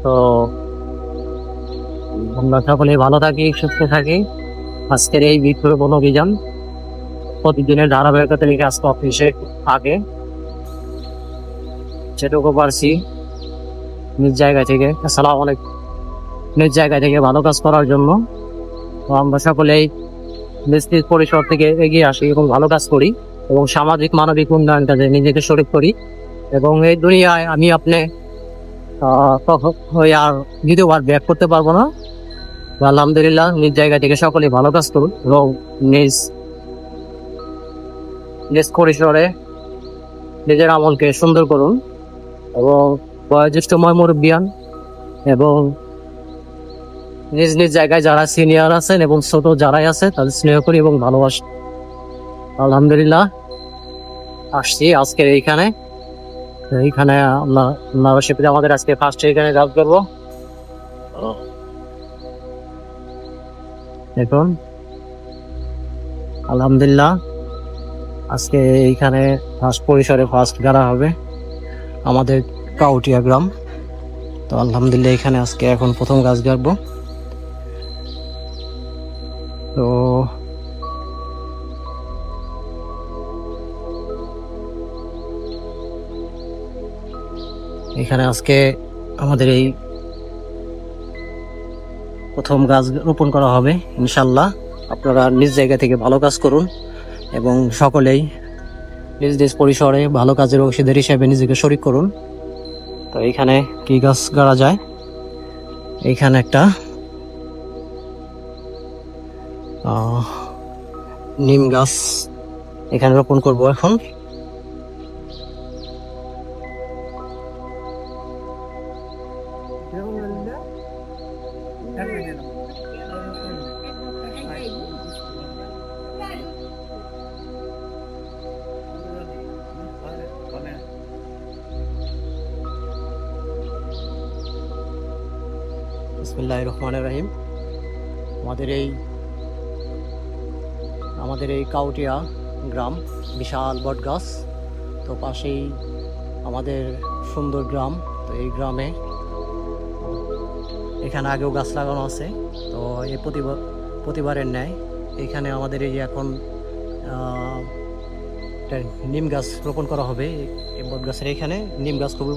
তো আমরা সকলে ভালো থাকি, সুস্থ থাকি। আজকের এই বৃক্ষরোপণ অভিযান প্রতিদিনের ধারাবাহিকতা থেকে আজকে অফিসে আগে যেটুকু পারছি নিজ জায়গা থেকে, আসসালামু আলাইকুম, নিজ জায়গা থেকে ভালো কাজ করার জন্য। তো আমরা সকলেই নিজ নিজ পরিসর থেকে এগিয়ে আসি এবং ভালো কাজ করি এবং সামাজিক মানবিক উন্নয়ন কাজে নিজেকে শরিক করি। এবং এই দুনিয়ায় আমি আপনি আর দ্বিতীয়বার ব্যাক করতে পারবো না। আলহামদুলিল্লাহ, নিজ জায়গা থেকে সকলে ভালো কাজ করুন এবং নিজ নিজ পরিসরে নিজের আমলকে সুন্দর করুন এবং বয়োজ্যেষ্ঠময় মুরব্বিয়ান এবং নিজ নিজ জায়গায় যারা সিনিয়র আছেন এবং ছোট যারাই আছে তাদের স্নেহ করি এবং ভালোবাসি। আলহামদুলিল্লাহ, আসছি আজকে এইখানে আল্লাহ আমাদের আজকে ফার্স্ট এখানে কাজ করবো। দেখুন আলহামদুলিল্লাহ, আজকে এইখানে ফার্স্ট পরিসরে ফার্স্ট গাড়া হবে আমাদের কাউটিয়া গ্রাম। তো আলহামদুলিল্লাহ এখানে আজকে এখন প্রথম গাছ গাড়বো। তো এখানে আজকে আমাদের এই প্রথম গাছ রোপণ করা হবে ইনশাল্লাহ। আপনারা নিজ জায়গা থেকে ভালো কাজ করুন এবং সকলেই নিজ নিজ পরিসরে ভালো কাজের অংশীদার হিসেবে নিজেকে শরিক করুন। তো এইখানে কি গাছ গাড়া যায়, এইখানে একটা নিম গাছ এখানে রোপণ করব এখন। বিসমিল্লাহির রহমানির রহিম। আমাদের এই কাউটিয়া গ্রাম বিশাল বট গাছ, তো পাশেই আমাদের সুন্দর গ্রাম। তো এই গ্রামে এখানে আগেও গাছ লাগানো আছে। তো এই প্রতিবারের ন্যায় এখানে আমাদের এই এখন নিম গাছ রোপণ করা হবে। এই বট গাছের এখানে নিম গাছ খুবই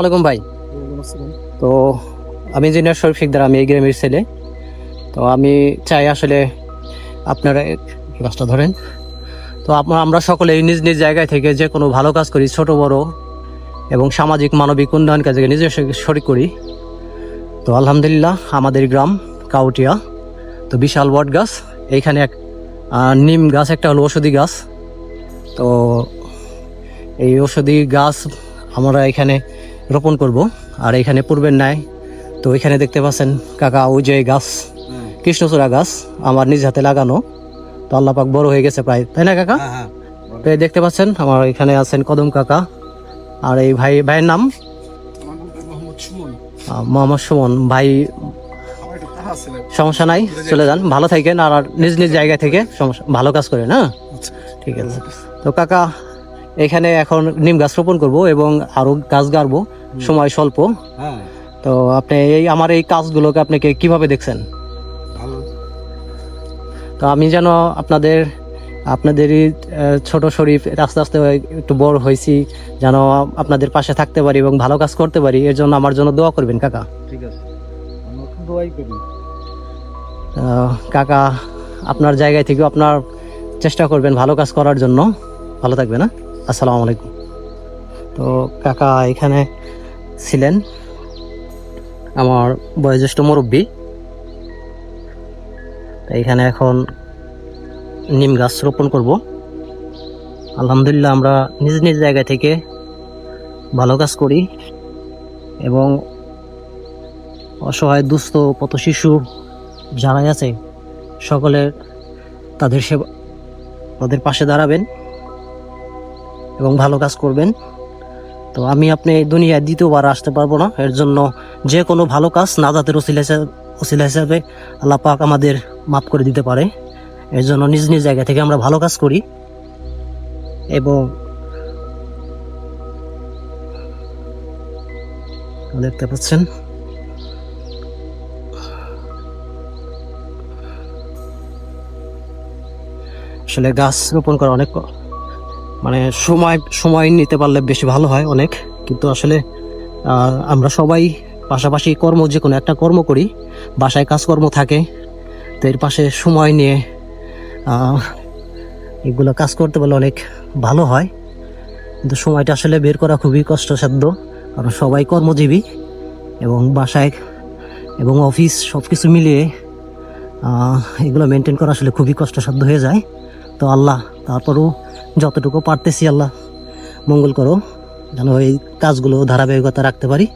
আলাইকুম ভাই। তো আমি ইঞ্জিনিয়ার শরীফ শিকদার, আমি এই গ্রামের ছেলে। তো আমি চাই আসলে আপনারা গাছটা ধরেন। তো আমরা সকলে নিজ নিজ জায়গায় থেকে যে কোনো ভালো কাজ করি, ছোট বড় এবং সামাজিক মানবিক উন্নয়ন কাজে নিজের শরিক করি। তো আলহামদুলিল্লাহ আমাদের গ্রাম কাউটিয়া, তো বিশাল বট গাছ, এইখানে এক নিম গাছ, একটা হলো ঔষধি গাছ। তো এই ঔষধি গাছ আমরা এখানে রোপণ করব। আর এখানে পূর্বের ন্যায় তো এখানে দেখতে পাচ্ছেন কাকা ওই যে গাছ কৃষ্ণচূড়া গাছ আমার নিজ হাতে লাগানো, তো আল্লাহ পাক বড় হয়ে গেছে প্রায়, তাই না কাকা? তো এই দেখতে পাচ্ছেন আমার এখানে আছেন কদম কাকা, আর এই ভাইয়ের নাম মোহাম্মদ সুমন ভাই। সমস্যা নাই, চলে যান, ভালো থাকেন, আর নিজ নিজ জায়গা থেকে ভালো কাজ করেন। হ্যাঁ, ঠিক আছে। তো কাকা এখানে এখন নিম গাছ রোপণ করবো এবং আরো গাছ গাড়বো, সময় স্বল্প। তো আপনি আমার এই কাজগুলোকে আপনি কিভাবে দেখছেন? তো আমি যেন আপনাদেরই ছোট শরীফ আস্তে আস্তে একটু বড় হয়েছি, যেন আপনাদের পাশে থাকতে পারি এবং ভালো কাজ করতে পারি, এর জন্য আমার জন্য দোয়া করবেন কাকা। ঠিক আছে, দোয়াই করি। কাকা আপনার জায়গায় থেকে আপনার চেষ্টা করবেন ভালো কাজ করার জন্য। ভালো থাকবেন। না, আসসালামু আলাইকুম। তো কাকা এখানে ছিলেন আমার বয়োজ্যেষ্ঠ মুরব্বী। এখানে এখন নিম গাছ রোপণ করব। আলহামদুলিল্লাহ আমরা নিজ নিজ জায়গা থেকে ভালো কাজ করি এবং অসহায় দুস্থ পথ শিশু যারাই আছে সকলের তাদের পাশে দাঁড়াবেন এবং ভালো কাজ করবেন। তো আমি আপনি দুনিয়ায় দ্বিতীয়বার আসতে পারবো না, এর জন্য যে কোনো ভালো কাজ নাজাতের ওসিলা হিসাবে আল্লাহ পাক আমাদের মাফ করে দিতে পারে। এর জন্য নিজ নিজ জায়গা থেকে আমরা ভালো কাজ করি এবং দেখতে পাচ্ছেন আসলে গাছ রোপণ করা অনেক মানে সময় নিতে পারলে বেশি ভালো হয় অনেক, কিন্তু আসলে আমরা সবাই পাশাপাশি যে কোনো একটা কর্ম করি, বাসায় কাজকর্ম থাকে, তো এর পাশে সময় নিয়ে এগুলো কাজ করতে পারলে অনেক ভালো হয়। কিন্তু সময়টা আসলে বের করা খুবই কষ্টসাধ্য, কারণ সবাই কর্মজীবী এবং বাসায় এবং অফিস সব কিছু মিলিয়ে এগুলো মেনটেন করা আসলে খুবই কষ্টসাধ্য হয়ে যায়। তো আল্লাহ তারপরও যতটুকু পারতেছি আল্লাহ মঙ্গল করো, যেন এই কাজগুলো ধারাবাহিকতা রাখতে পারি।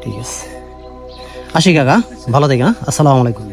ঠিক আছে, আসি কাকা, ভালো থাকেন। আসসালামু আলাইকুম।